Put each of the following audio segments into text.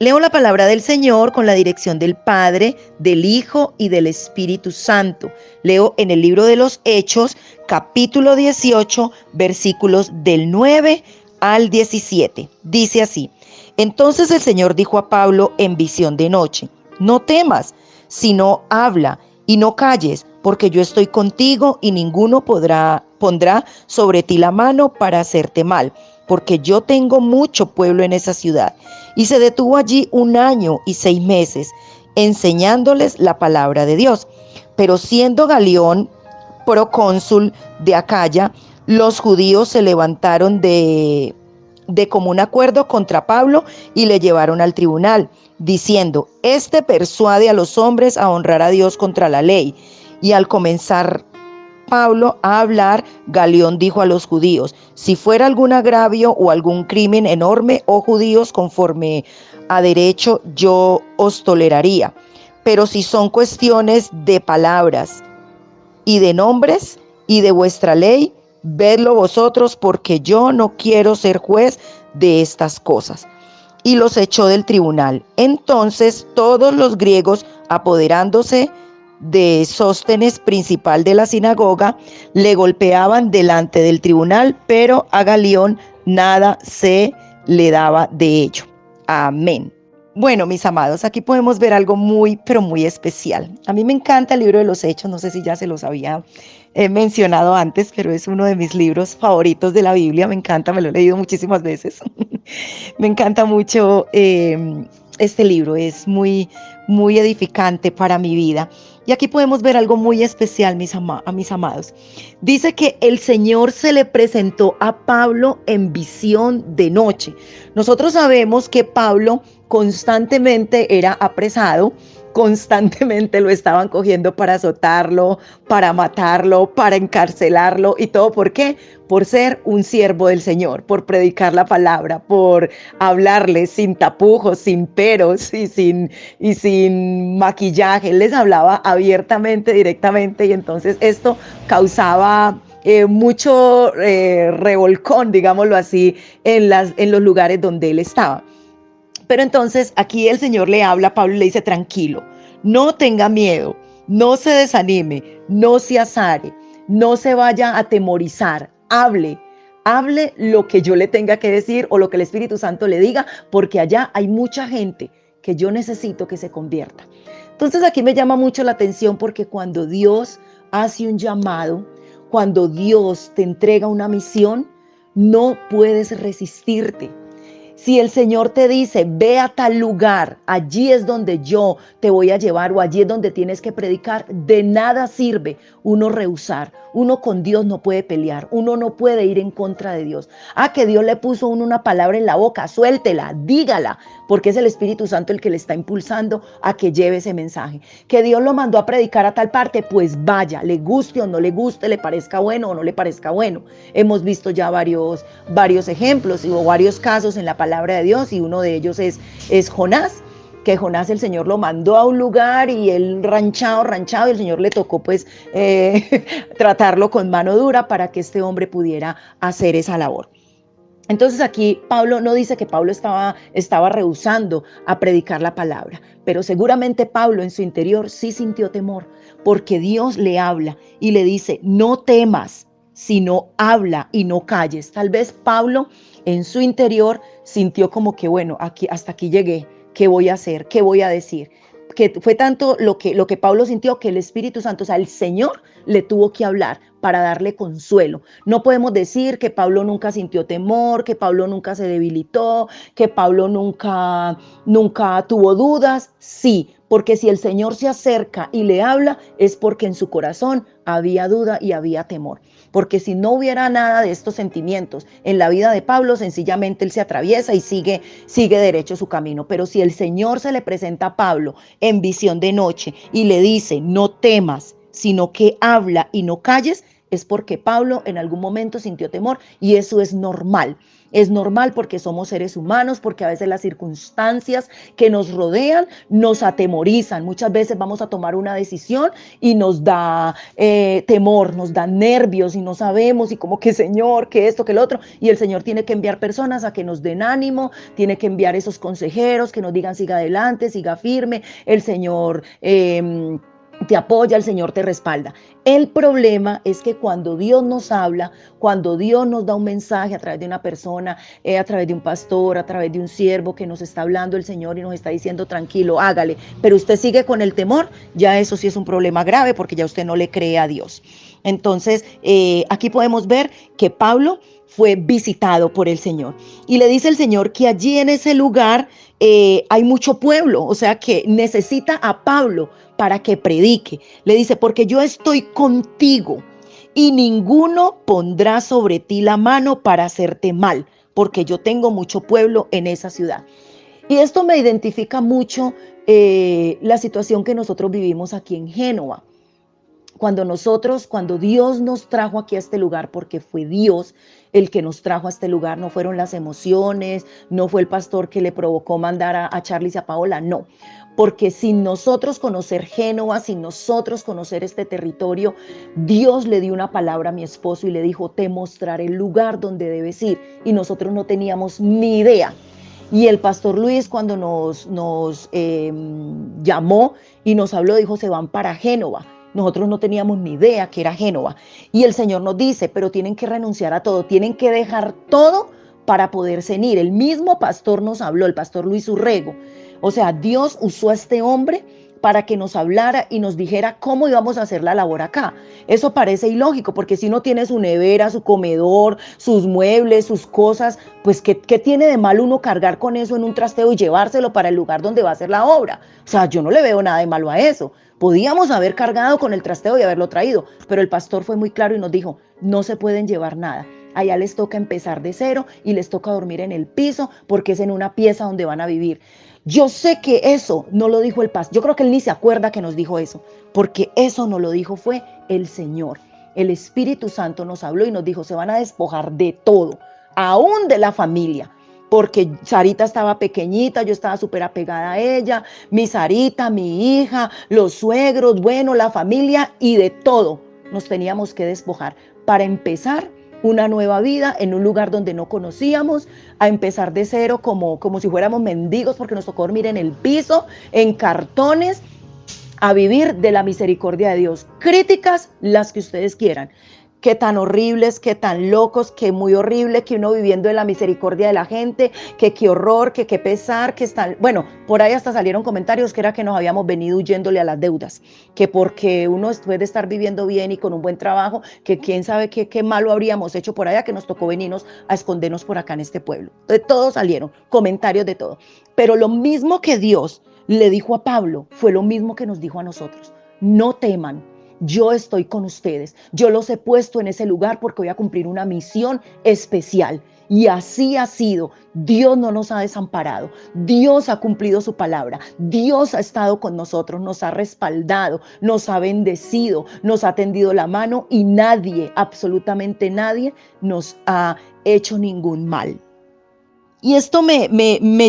Leo la palabra del Señor con la dirección del Padre, del Hijo y del Espíritu Santo. Leo en el libro de los Hechos, capítulo 18, versículos del 9 al 17. Dice así: Entonces el Señor dijo a Pablo en visión de noche: No temas, sino habla y no calles, porque yo estoy contigo y ninguno pondrá sobre ti la mano para hacerte mal, porque yo tengo mucho pueblo en esa ciudad. Y se detuvo allí 1 año y 6 meses, enseñándoles la palabra de Dios. Pero siendo Galión procónsul de Acaya, los judíos se levantaron de común acuerdo contra Pablo y le llevaron al tribunal, diciendo: Este persuade a los hombres a honrar a Dios contra la ley. Y al comenzar Pablo a hablar, Galión dijo a los judíos: Si fuera algún agravio o algún crimen enorme, oh judíos, conforme a derecho, yo os toleraría. Pero si son cuestiones de palabras y de nombres y de vuestra ley, vedlo vosotros, porque yo no quiero ser juez de estas cosas. Y los echó del tribunal. Entonces todos los griegos, apoderándose de Sóstenes, principal de la sinagoga, le golpeaban delante del tribunal, pero a Galión nada se le daba de ello. Amén. Bueno, mis amados, aquí podemos ver algo muy, pero muy especial. A mí me encanta el libro de los Hechos, no sé si ya se los había mencionado antes, pero es uno de mis libros favoritos de la Biblia, me encanta, me lo he leído muchísimas veces. Me encanta mucho este libro, es muy, muy edificante para mi vida. Y aquí podemos ver algo muy especial, mis amados. Dice que el Señor se le presentó a Pablo en visión de noche. Nosotros sabemos que Pablo constantemente era apresado, constantemente lo estaban cogiendo para azotarlo, para matarlo, para encarcelarlo. ¿Y todo por qué? Por ser un siervo del Señor, por predicar la palabra, por hablarle sin tapujos, sin peros y sin maquillaje. Él les hablaba abiertamente, directamente, y entonces esto causaba mucho revolcón, digámoslo así, en los lugares donde él estaba. Pero entonces aquí el Señor le habla a Pablo y le dice: tranquilo, no tenga miedo, no se desanime, no se azare, no se vaya a atemorizar, hable lo que yo le tenga que decir o lo que el Espíritu Santo le diga, porque allá hay mucha gente que yo necesito que se convierta. Entonces aquí me llama mucho la atención, porque cuando Dios hace un llamado, cuando Dios te entrega una misión, no puedes resistirte. Si el Señor te dice: ve a tal lugar, allí es donde yo te voy a llevar, o allí es donde tienes que predicar, de nada sirve uno rehusar. Uno con Dios no puede pelear, uno no puede ir en contra de Dios. Que Dios le puso a uno una palabra en la boca, suéltela, dígala, porque es el Espíritu Santo el que le está impulsando a que lleve ese mensaje. Que Dios lo mandó a predicar a tal parte, pues vaya, le guste o no le guste, le parezca bueno o no le parezca bueno. Hemos visto ya varios ejemplos o varios casos en la palabra de Dios, y uno de ellos es Jonás, que Jonás el Señor lo mandó a un lugar y él ranchado, y el Señor le tocó pues tratarlo con mano dura para que este hombre pudiera hacer esa labor. Entonces aquí Pablo no dice que Pablo estaba rehusando a predicar la palabra, pero seguramente Pablo en su interior sí sintió temor, porque Dios le habla y le dice: no temas, sino habla y no calles. Tal vez Pablo en su interior sintió como que, bueno, hasta aquí llegué, ¿qué voy a hacer? ¿Qué voy a decir? Que fue tanto lo que Pablo sintió, que el Espíritu Santo, o sea, el Señor le tuvo que hablar para darle consuelo. No podemos decir que Pablo nunca sintió temor, que Pablo nunca se debilitó, que Pablo nunca tuvo dudas. Sí, porque si el Señor se acerca y le habla, es porque en su corazón había duda y había temor. Porque si no hubiera nada de estos sentimientos en la vida de Pablo, sencillamente él se atraviesa y sigue derecho su camino. Pero si el Señor se le presenta a Pablo en visión de noche y le dice: no temas, sino que habla y no calles, es porque Pablo en algún momento sintió temor y eso es normal. Es normal porque somos seres humanos, porque a veces las circunstancias que nos rodean nos atemorizan. Muchas veces vamos a tomar una decisión y nos da temor, nos da nervios y no sabemos y como que Señor, que esto, que el otro. Y el Señor tiene que enviar personas a que nos den ánimo, tiene que enviar esos consejeros que nos digan siga adelante, siga firme. El Señor te apoya, el Señor te respalda. El problema es que cuando Dios nos habla, cuando Dios nos da un mensaje a través de una persona, a través de un pastor, a través de un siervo que nos está hablando el Señor y nos está diciendo tranquilo, hágale, pero usted sigue con el temor, ya eso sí es un problema grave porque ya usted no le cree a Dios. Entonces, aquí podemos ver que Pablo fue visitado por el Señor y le dice el Señor que allí en ese lugar hay mucho pueblo, o sea que necesita a Pablo para que predique. Le dice, porque yo estoy contigo y ninguno pondrá sobre ti la mano para hacerte mal, porque yo tengo mucho pueblo en esa ciudad. Y esto me identifica mucho la situación que nosotros vivimos aquí en Génova. Cuando Dios nos trajo aquí a este lugar, porque fue Dios el que nos trajo a este lugar, no fueron las emociones, no fue el pastor que le provocó mandar a Charlie y a Paola, no. Porque sin nosotros conocer Génova, sin nosotros conocer este territorio, Dios le dio una palabra a mi esposo y le dijo, te mostraré el lugar donde debes ir. Y nosotros no teníamos ni idea. Y el pastor Luis cuando nos llamó y nos habló, dijo, se van para Génova. Nosotros no teníamos ni idea que era Génova. Y el Señor nos dice, pero tienen que renunciar a todo, tienen que dejar todo para poderse ir. El mismo pastor nos habló, el pastor Luis Urrego. O sea, Dios usó a este hombre para que nos hablara y nos dijera cómo íbamos a hacer la labor acá. Eso parece ilógico, porque si uno tiene su nevera, su comedor, sus muebles, sus cosas, pues ¿qué tiene de mal uno cargar con eso en un trasteo y llevárselo para el lugar donde va a hacer la obra? O sea, yo no le veo nada de malo a eso. Podíamos haber cargado con el trasteo y haberlo traído, pero el pastor fue muy claro y nos dijo, no se pueden llevar nada. Allá les toca empezar de cero y les toca dormir en el piso porque es en una pieza donde van a vivir. Yo sé que eso no lo dijo el pastor. Yo creo que él ni se acuerda que nos dijo eso, porque eso no lo dijo fue el Señor. El Espíritu Santo nos habló y nos dijo, se van a despojar de todo, aún de la familia. Porque Sarita estaba pequeñita, yo estaba súper apegada a ella, mi Sarita, mi hija, los suegros, bueno, la familia y de todo nos teníamos que despojar para empezar una nueva vida en un lugar donde no conocíamos, a empezar de cero como si fuéramos mendigos porque nos tocó dormir en el piso, en cartones, a vivir de la misericordia de Dios. Críticas las que ustedes quieran. Qué tan horribles, qué tan locos, qué muy horrible que uno viviendo de la misericordia de la gente, que qué horror, que qué pesar, que están... Bueno, por ahí hasta salieron comentarios que era que nos habíamos venido huyéndole a las deudas, que porque uno después de estar viviendo bien y con un buen trabajo, que quién sabe qué malo habríamos hecho por allá, que nos tocó venirnos a escondernos por acá en este pueblo. De todos salieron comentarios de todo. Pero lo mismo que Dios le dijo a Pablo, fue lo mismo que nos dijo a nosotros. No teman. Yo estoy con ustedes, yo los he puesto en ese lugar porque voy a cumplir una misión especial. Y así ha sido. Dios no nos ha desamparado. Dios ha cumplido su palabra. Dios ha estado con nosotros, nos ha respaldado, nos ha bendecido, nos ha tendido la mano y nadie, absolutamente nadie, nos ha hecho ningún mal. Y esto me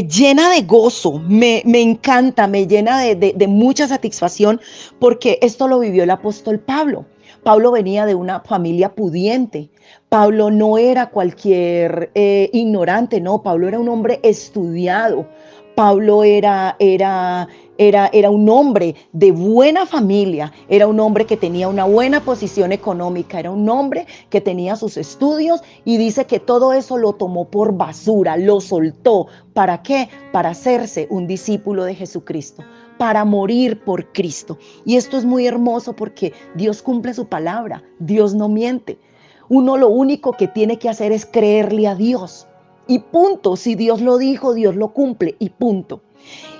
llena de gozo, me encanta, me llena de mucha satisfacción porque esto lo vivió el apóstol Pablo. Pablo venía de una familia pudiente. Pablo no era cualquier ignorante, no. Pablo era un hombre estudiado. Pablo era un hombre de buena familia, era un hombre que tenía una buena posición económica, era un hombre que tenía sus estudios y dice que todo eso lo tomó por basura, lo soltó. ¿Para qué? Para hacerse un discípulo de Jesucristo, para morir por Cristo. Y esto es muy hermoso porque Dios cumple su palabra, Dios no miente. Uno lo único que tiene que hacer es creerle a Dios. Y punto, si Dios lo dijo, Dios lo cumple y punto.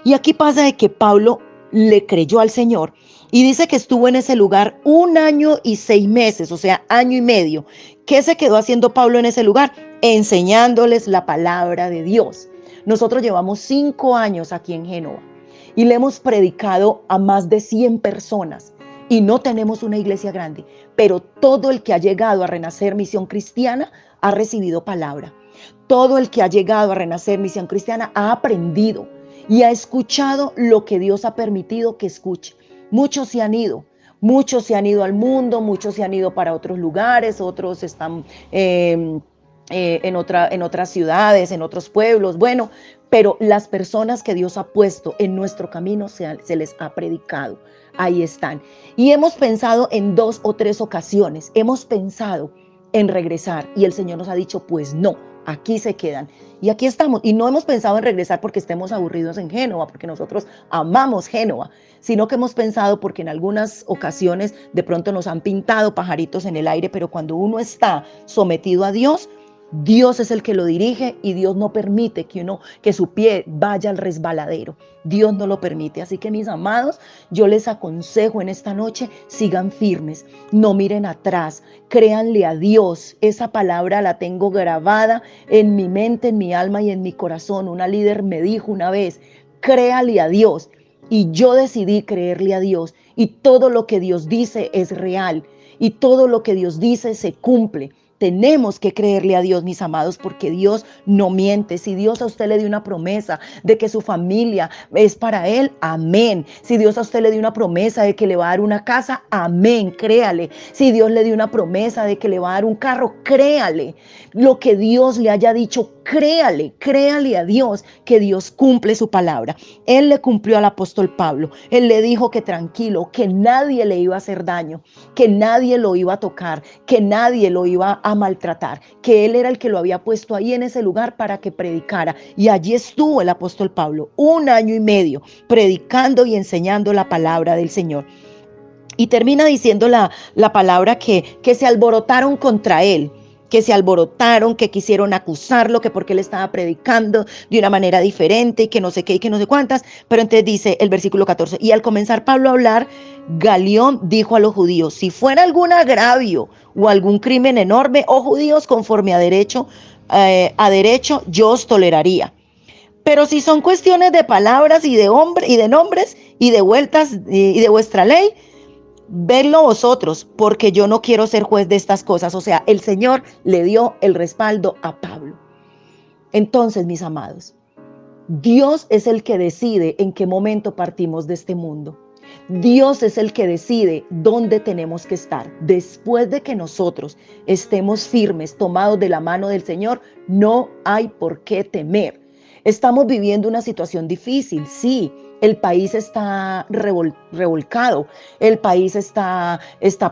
Y aquí pasa de que Pablo le creyó al Señor y dice que estuvo en ese lugar 1 año y 6 meses, o sea, año y medio. ¿Qué se quedó haciendo Pablo en ese lugar? Enseñándoles la palabra de Dios. Nosotros llevamos 5 años aquí en Génova y le hemos predicado a más de 100 personas. y no tenemos una iglesia grande, pero todo el que ha llegado a Renacer Misión Cristiana ha recibido palabra. Todo el que ha llegado a Renacer Misión Cristiana ha aprendido y ha escuchado lo que Dios ha permitido que escuche. Muchos se han ido. Muchos se han ido al mundo, muchos se han ido para otros lugares, otros están en otras ciudades, en otros pueblos. Bueno, pero las personas que Dios ha puesto en nuestro camino se les ha predicado. Ahí están. Y hemos pensado en 2 o 3 ocasiones, hemos pensado en regresar y el Señor nos ha dicho, pues no, aquí se quedan. Y aquí estamos. Y no hemos pensado en regresar porque estemos aburridos en Génova, porque nosotros amamos Génova, sino que hemos pensado porque en algunas ocasiones de pronto nos han pintado pajaritos en el aire, pero cuando uno está sometido a Dios, Dios es el que lo dirige y Dios no permite que su pie vaya al resbaladero. Dios no lo permite. Así que mis amados, yo les aconsejo en esta noche, sigan firmes, no miren atrás, créanle a Dios. Esa palabra la tengo grabada en mi mente, en mi alma y en mi corazón. Una líder me dijo una vez, créale a Dios. Y yo decidí creerle a Dios. Y todo lo que Dios dice es real. Y todo lo que Dios dice se cumple. Tenemos que creerle a Dios, mis amados, porque Dios no miente. Si Dios a usted le dio una promesa de que su familia es para Él, amén. Si Dios a usted le dio una promesa de que le va a dar una casa, amén, créale. Si Dios le dio una promesa de que le va a dar un carro, créale. Lo que Dios le haya dicho, créale a Dios, que Dios cumple su palabra. Él le cumplió al apóstol Pablo. Él le dijo que tranquilo, que nadie le iba a hacer daño, que nadie lo iba a tocar, que nadie lo iba a maltratar, que él era el que lo había puesto ahí en ese lugar para que predicara. Y allí estuvo el apóstol Pablo 1 año y medio predicando y enseñando la palabra del Señor. Y termina diciendo la palabra que se alborotaron contra él, que se alborotaron, que quisieron acusarlo, que porque él estaba predicando de una manera diferente y que no sé qué y que no sé cuántas. Pero entonces dice el versículo 14, y al comenzar Pablo a hablar, Galión dijo a los judíos, si fuera algún agravio o algún crimen enorme, oh judíos, conforme a derecho, yo os toleraría. Pero si son cuestiones de palabras y de nombres y de vueltas y de vuestra ley, vedlo vosotros, porque yo no quiero ser juez de estas cosas. O sea, el Señor le dio el respaldo a Pablo. Entonces, mis amados, Dios es el que decide en qué momento partimos de este mundo. Dios es el que decide dónde tenemos que estar. Después de que nosotros estemos firmes, tomados de la mano del Señor, no hay por qué temer. Estamos viviendo una situación difícil, sí. El país está revolcado, el país está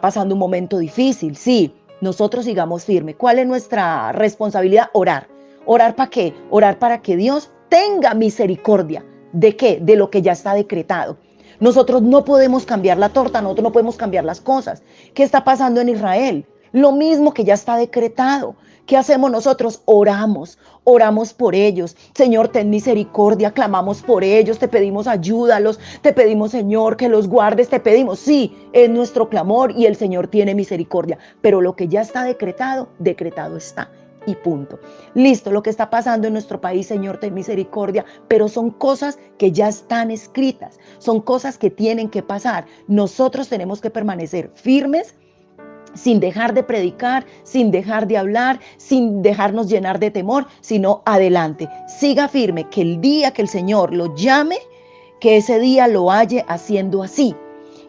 pasando un momento difícil, sí. Nosotros sigamos firmes. ¿Cuál es nuestra responsabilidad? Orar. ¿Orar para qué? Orar para que Dios tenga misericordia. ¿De qué? De lo que ya está decretado. Nosotros no podemos cambiar la torta, nosotros no podemos cambiar las cosas. ¿Qué está pasando en Israel? Lo mismo que ya está decretado. ¿Qué hacemos nosotros? Oramos por ellos. Señor, ten misericordia, clamamos por ellos, te pedimos ayúdalos, te pedimos, Señor, que los guardes, te pedimos. Sí, es nuestro clamor y el Señor tiene misericordia, pero lo que ya está decretado, decretado está. Y punto. Listo, lo que está pasando en nuestro país, Señor, ten misericordia, pero son cosas que ya están escritas, son cosas que tienen que pasar. Nosotros tenemos que permanecer firmes, sin dejar de predicar, sin dejar de hablar, sin dejarnos llenar de temor, sino adelante. Siga firme, que el día que el Señor lo llame, que ese día lo halle haciendo así.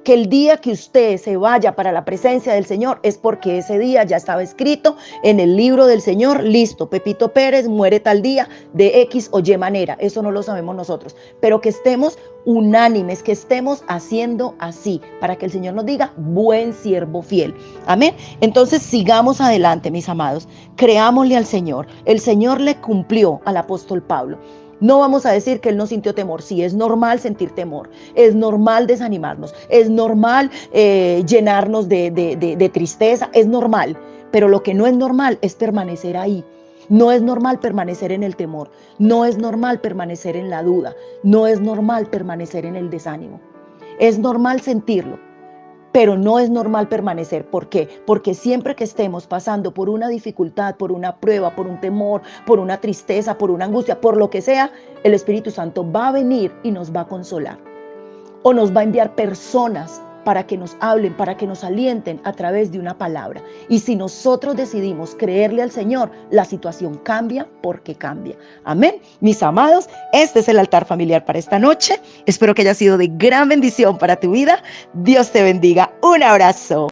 Que el día que usted se vaya para la presencia del Señor es porque ese día ya estaba escrito en el libro del Señor. Listo, Pepito Pérez muere tal día de X o Y manera. Eso no lo sabemos nosotros, pero que estemos unánimes, que estemos haciendo así para que el Señor nos diga, buen siervo fiel. Amén. Entonces sigamos adelante, mis amados. Creámosle al Señor. El Señor le cumplió al apóstol Pablo. No vamos a decir que él no sintió temor. Sí, es normal sentir temor, es normal desanimarnos, es normal llenarnos de tristeza, es normal. Pero lo que no es normal es permanecer ahí. No es normal permanecer en el temor, no es normal permanecer en la duda, no es normal permanecer en el desánimo. Es normal sentirlo, pero no es normal permanecer. ¿Por qué? Porque siempre que estemos pasando por una dificultad, por una prueba, por un temor, por una tristeza, por una angustia, por lo que sea, el Espíritu Santo va a venir y nos va a consolar. O nos va a enviar personas para que nos hablen, para que nos alienten a través de una palabra. Y si nosotros decidimos creerle al Señor, la situación cambia porque cambia. Amén. Mis amados, este es el altar familiar para esta noche. Espero que haya sido de gran bendición para tu vida. Dios te bendiga. Un abrazo.